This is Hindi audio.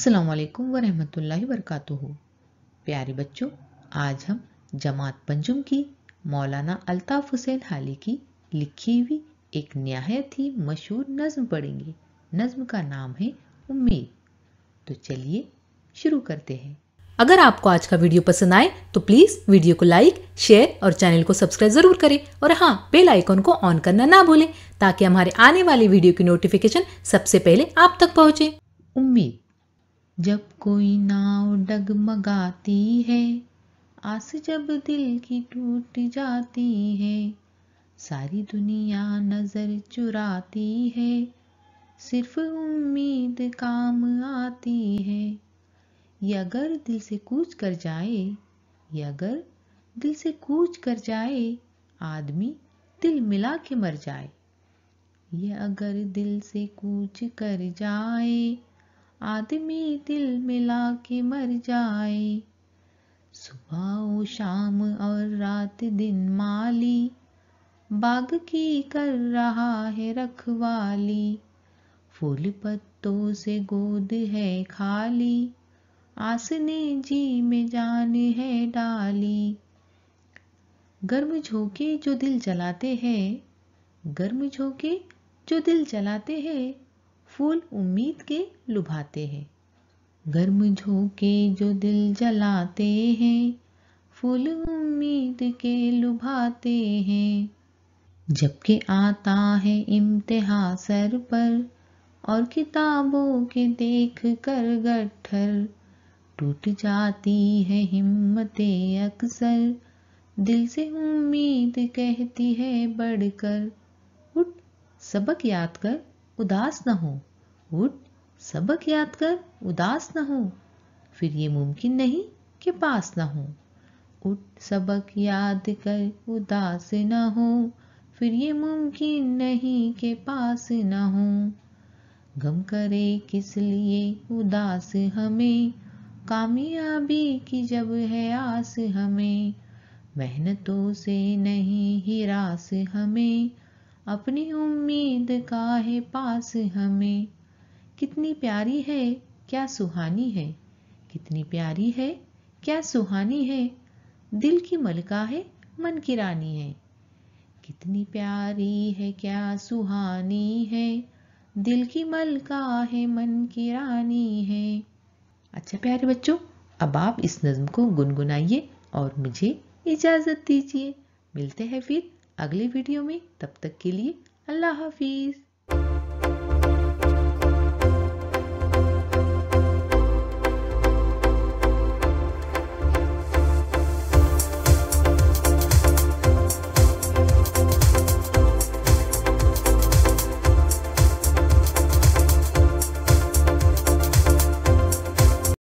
अस्सलाम वालेकुम वरहमतुल्लाहि वबरकातुहू। प्यारे बच्चों, आज हम जमात पंजुम की मौलाना अल्ताफ हुसैन हाली की लिखी हुई एक निहायत ही मशहूर नज्म पढ़ेंगे। नज्म का नाम है उम्मीद। तो चलिए शुरू करते हैं। अगर आपको आज का वीडियो पसंद आए तो प्लीज़ वीडियो को लाइक, शेयर और चैनल को सब्सक्राइब ज़रूर करें और हाँ, बेल आइकन को ऑन करना ना भूलें ताकि हमारे आने वाले वीडियो की नोटिफिकेशन सबसे पहले आप तक पहुँचे। उम्मीद। जब कोई नाव डगमगाती है, आस जब दिल की टूट जाती है, सारी दुनिया नजर चुराती है, सिर्फ उम्मीद काम आती है। ये अगर दिल से कूच कर जाए, ये अगर दिल से कूच कर जाए, आदमी दिल मिला के मर जाए। ये अगर दिल से कूच कर जाए, आदमी दिल मिला के मर जाए। सुबह ओ शाम और रात दिन माली, बाग की कर रहा है रखवाली। फूल पत्तों से गोद है खाली, आस ने जी में जान है डाली। गर्म झोंके जो दिल जलाते हैं, गर्म झोंके जो दिल जलाते हैं, फूल उम्मीद के लुभाते हैं। गर्म झोंके जो दिल जलाते हैं, फूल उम्मीद के लुभाते हैं। जबकि आता है इम्तिहान सर पर, और किताबों के देख कर गट्ठर, टूट जाती है हिम्मतें अक्सर, दिल से उम्मीद कहती है बढ़कर, उठ सबक याद कर उदास न हो, उठ सबक याद कर उदास न हो, फिर ये मुमकिन नहीं कि पास न हो। उठ सबक याद कर उदास न हो, फिर ये मुमकिन नहीं कि पास न हो। गम करे किस लिए उदास हमें, कामयाबी की जब है आस हमें। मेहनतों से नहीं हिरास हमें, अपनी उम्मीद का है पास हमें। कितनी प्यारी है क्या सुहानी है, कितनी प्यारी है क्या सुहानी है, दिल की मलका है मन की रानी है। कितनी प्यारी है क्या सुहानी है, दिल की मलका है मन की रानी है। अच्छा प्यारे बच्चों, अब आप इस नज्म को गुनगुनाइए और मुझे इजाज़त दीजिए। मिलते हैं फिर अगले वीडियो में, तब तक के लिए अल्लाह हाफिज़।